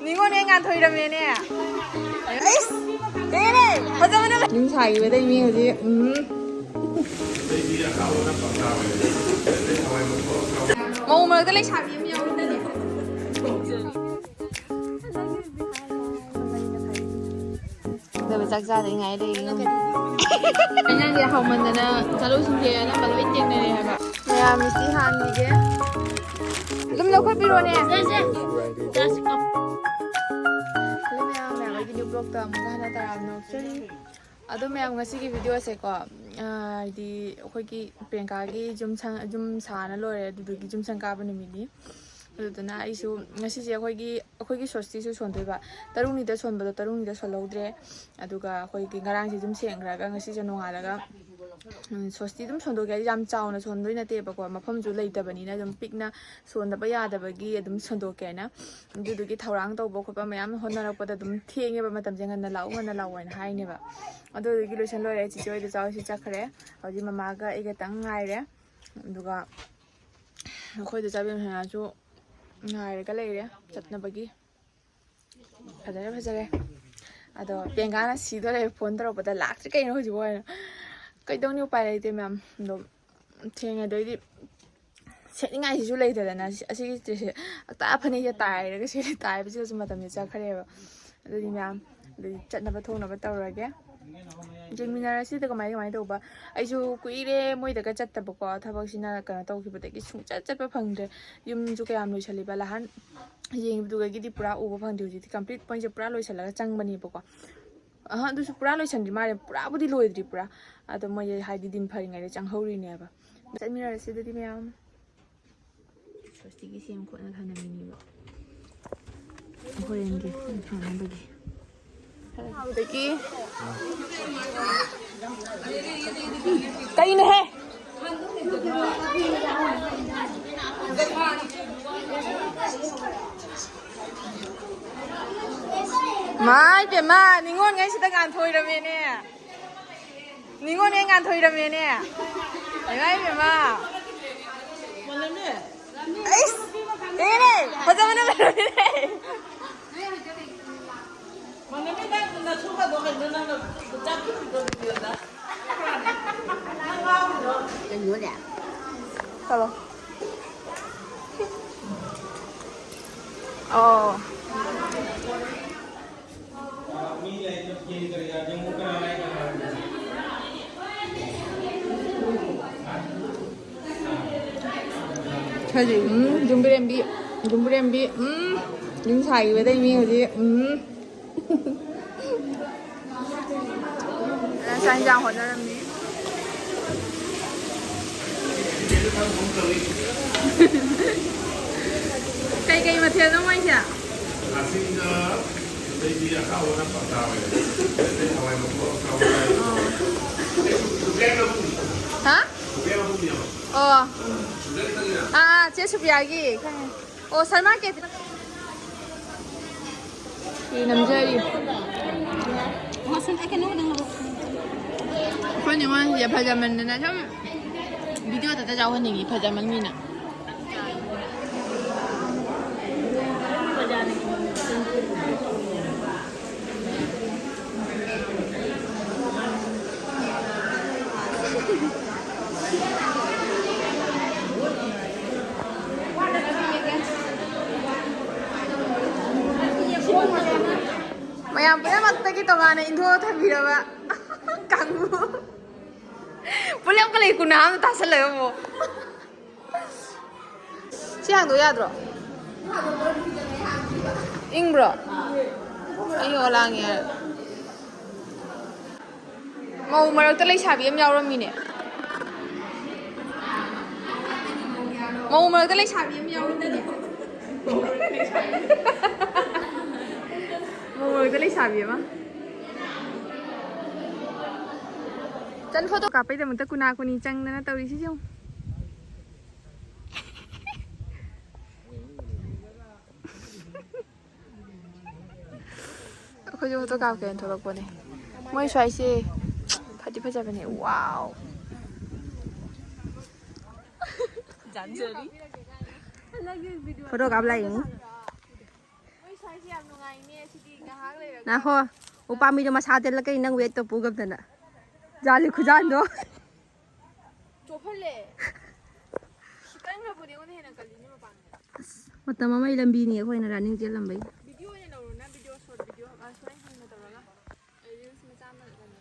닝원에 간 토이라면에. 에이스. 네네. 하자마자. 윤사이 왜 대미 어디? mau mà cái lấy sạp gì nhau lên đây giờ phải giặt ra thì ngày đi anh đang đi học mình này nè sao lúc sinh viên nó mà lấy tiền này hả bạn nhà mình xí hàng gì kia lúc nào khói biro nè mẹ mày cái blog tầm cái này tao làm nó chơi aduh ma'am ngasi video se ko di khoi ki Priyanka gi jum sana lore du gi jum sangka ba numini aduna isu ngasi je khoi gi sosti su sondoi ba taruni da son ba taruni da solodre aduga khoi gi ngarang ji jum sengra ga ngasi je nonga ga sosti dum sondo ga jam chauna sondoi na te ba ko mafam ju leita bani na jum pikna sonda ba ya da ba gi adum sondo ke na du gi thaurang to bo ko ba mayam honara ko da dum thenge ba matam jang na lau na lau na hai ne ba aduh gi lotion lore chi joy da chaw si chakre hoji mama ga ega tang ngai re aduga khoi da chabim hana ju ngai ga lei re chatna bagi phajare ado Priyanka na si do le phone taro bada lak tri kai no hoji wa kai dong ni pai leite ma'am do thenge do di setting ngai si ju leite da na asi gi ta phane ya tai re ga si tai bi ju matam ni chakre ba ado di ma'am do chatna ba thong na ba tawrage Jemina si daga mai do ba aisu kuire moi daga chatta ba ko thabak sina kana taw ki badagi sung chat pa phangde yum ju kayam loi chali ba lahan yeng du ga gi di pura u ba phangde ji complete point je pura loi chala chang bani ba ko du su pura loi chan di mare pura budi loi di pura ado moi hai di din phari ngai chang hori ne ba Jemina si di myam sosti gi sim ko na thana mini ba horen gi thana ba gi देखिए कहीं नहीं mai để mà ningon ngay sẽ ngan thôi rồi nè ningon ngay ngan thôi rồi nè ngay để mà ấy đây này bây giờ mình làm đây mana minta na suka do kan na cakap itu dia dah. Jangan ya. Kalau. Oh. Jadi, jumpa MB, jum sai với đây mi gì, sang giang hoạt động gì, cây mà thiệt không anh chị ạ? Hả? chế sụp yagi. Salma ke thì nằm chơi đi. Con những con giờ phải mình là chấm video ta giao hơn những phải mình nè. Mayam punya mata kita mana Indo tapi apa kanggu boleh kalau ikut nama tak salah mo siang tu ya bro ing bro ini orangnya mau mereka terlebih sabi em jauh ramai ni mau mereka terlebih sabi em jauh ramai ni Ôi cái lấy xà gì mà chân photo cặp bây giờ mình ta kuna kuni chăng nên tao đi xí không khơi cho photo cặp kèn thôi được này mới xoay xe phải đi phải chạy bên này wow photo cặp lại nhỉ Nah ho, upami na masadel lagi nang wait to pugab na. Jali khujan do. Chopale. Kitang na pudi ko na hinangkali ni mapang. Mata mama ilang bini ako na running jail lang bay. Video niya na una, video short video. Sorry hindi na talaga. Ayun sa masama na.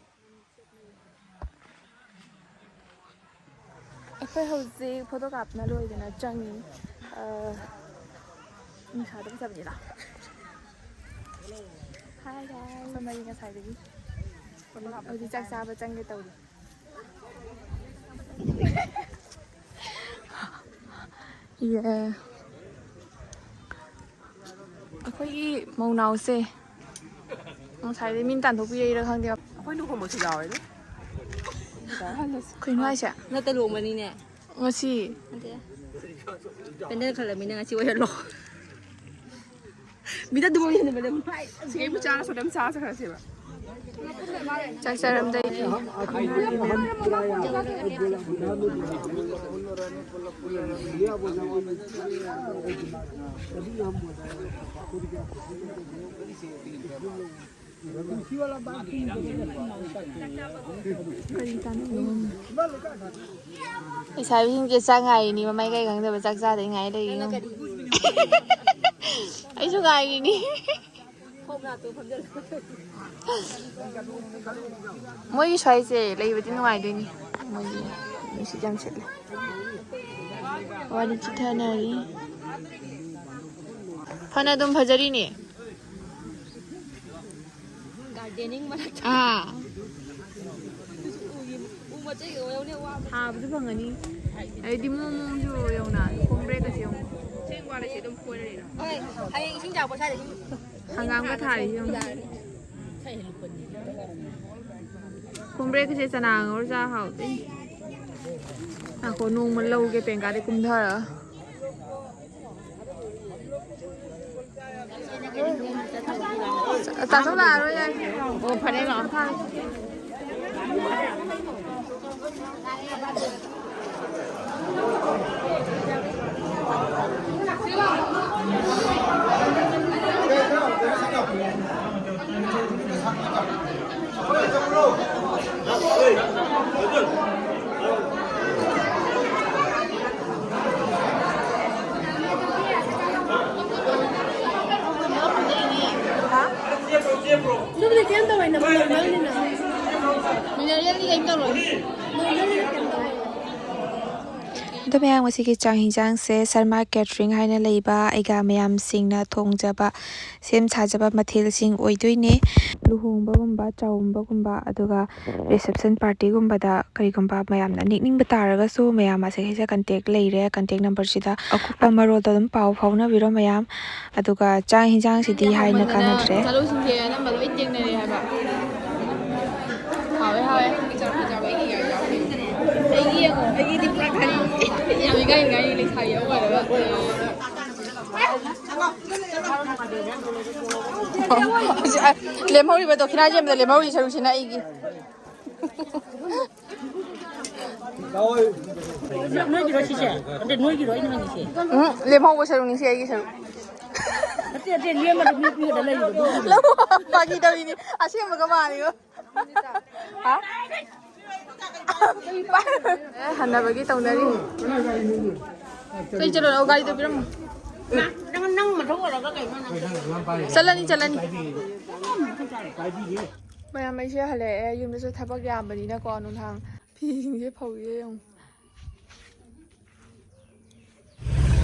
Ako hausi photo kap na loy na changi. Nusa dum sabni la. Hi guys. Somebody nga side gi. Odi chak sa ba chang ge taw. Yeah. Akhoi mau nau se. Ang sai de min tan thok pi ra khang de. Akhoi lu ko mo si yaw ai. Khoi ngai cha. Na talu mani ne. Ngasi. Pende khala mina ngasi wa lo. Bida du mo ni ne madam. Sige mo cha sa dem sa ka se ba. Chak charam dai. Sai hin ke sa ngai ni mai kai gang de ba chak cha dai ngai dai no. Ai su ngai ni. Moi sai se lei ba tin ngai dai ni. Moi ni si jam chet le. Wa ni chi tha na ri. Phana dum phajari ni. Gardening mana. Ah. Habdu bangani. Ai di mo mo ju yong na. Kong break ka siyo. Cheng wa la che dum phoi le. Oi, ai xin chào cô sai de. Hangam ka thai yong. Kong break ka che sana ngor ja hao ti. À cô nung mà lâu cái bèn cá để cùng thở à? Tao sống là rồi nha. Ồ phải đây lắm thôi. Nó bị kéo tao mày nằm ngồi nhớ đi nào. Mình nhớ đi đánh tao rồi. Đó mẹ ngasi ki chang hinjang se Sarma catering haina leiba aiga mayam singna thongjaba sem chajaba mathil sing oidoine luhongba gumba chaumba gumba aduga reception party gumba da karigumba mayam na nikning bataraga su mayam ase hisa contact leire contact number sida akupa marol da dum pau phauna biro mayam aduga chang hinjang sidi haina kanatre chalu sing je na mal waiting ne re haba hawe hawe ai di prakari ai gai gai ni khai au rồi đó lem hori ba to khina jem da lem hori charu china ai gi Rồi. Nuôi gì đó chị sẽ, để nuôi gì đó anh mình chị. Lem hori charu ni ai gi charu Thế liêm mà được như đó là gì đó. Lem ba gi đâu ni a sim ma ka ma ni hả Hanabagi taunari. Saya jalan au gari tu biram. Nang mà thấu là cái mà nang. Chalani. Mayam mai sia hale yum su thabak yam bani na ko nun thang phi sing se phau ye yong.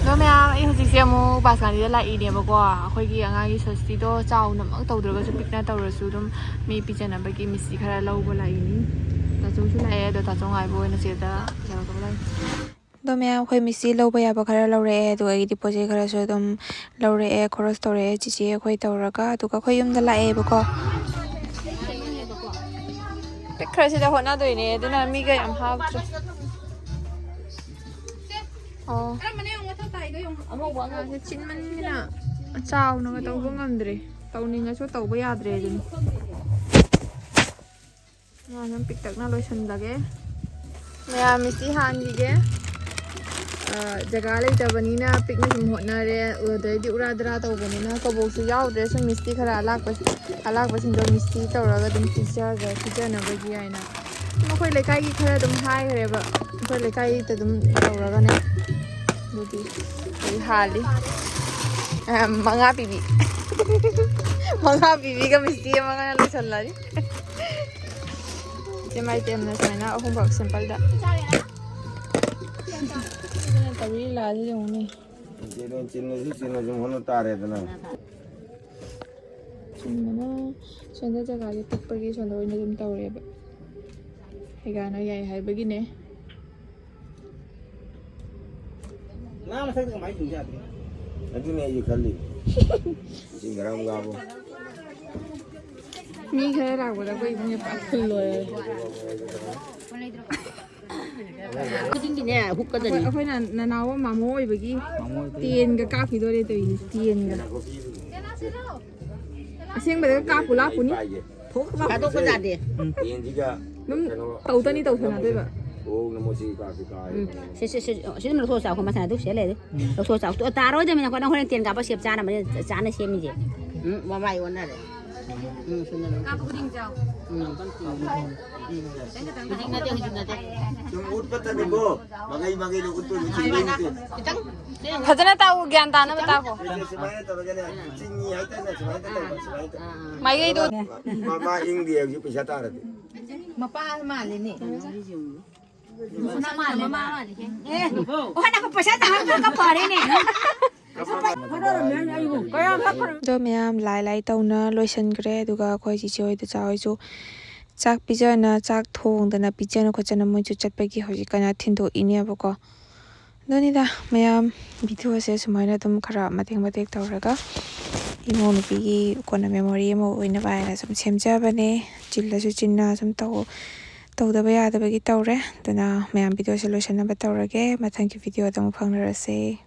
Đó mayam ai hojik se mu baskan ni la I ne ba ko akhoi gi anga gi sasthi do chau nam ak tau dra ga su pikna tau ra su dum mi pi chana ba gi misi khara lau ba lai ni. Ta chung su lai do ta chung ai bo na se da ja ka lai. Do mayam khoi misi lau ba ya ba khara lau re do ai deposit khara su dum lau re khoros to re chi chi khoi tau ra ga du ka khoi yum da la ba ko. Khara se da hona do ne do na mi ga am ha tra. Oh. Chín man na chao nó tàu không ngầm rồi tàu này ngay số tàu bây giờ rồi nhóm pick tắc nó lôi chân đó cái mẹ mình xí hàng gì cái jaga leitabanina pikna sum hotnare udai di uradra tawbanina kaboksu yaudre sum misti khara alakbasin do misti tawraga dum teacher na bagi aina makoi lekai gi khara dum hai reba makoi lekai ta dum tawraga ne dudi hali manga pibi manga pibi ga misti manga na losalari jemai temna sana ahum bak simple da tari lali yongni Chino hono tare dana. Chimana sonda jaga ge tikpagi sonda oina dum tawreba hegana yai hai bagine Na masai ka mai tunja ati. Ati ne ye khalli. Singaram gabo. mi khara rakbada koi bunge pa khullo akhoi na nanawa mamo oibagi tien ga ka khidore to tien ga aseng bada ka pula puni Ka to ko jade. Yen jiga. num tawtani tawthana doiba Oh namo si ka ka. Se mình thua sao không mà thằng tôi sẽ lấy đấy thua sao tôi ta rồi thì mình còn đang tiền cả bao xếp cha mà cha nó xem như vậy mà mày còn đấy Jumut pata ni go. Magai lo utul ni. khajana taw gyan ta na bata ko Semaya to gane. Chingi ai ta na semaya ta semaya ta. mai gai do Mama ing dia ju pisa tare. mapa mali ni oh nak pesa tangan ka pare ni do mayam lai lai tawna loisan gre duga khoi ji choi da chawai chu chak pijana chak thong dana pijana khochana moi chu chatpagi hoji kana thindo inia bako doni da mayam video se sumaina dum khara mating matek tawraga imo nupi gi kona memory mo oina baina sum semja bane chilla su chinna sum tawdaba yadaba gi tawre dana mayam video solution na batawrage mathang ki video da mo phangnarase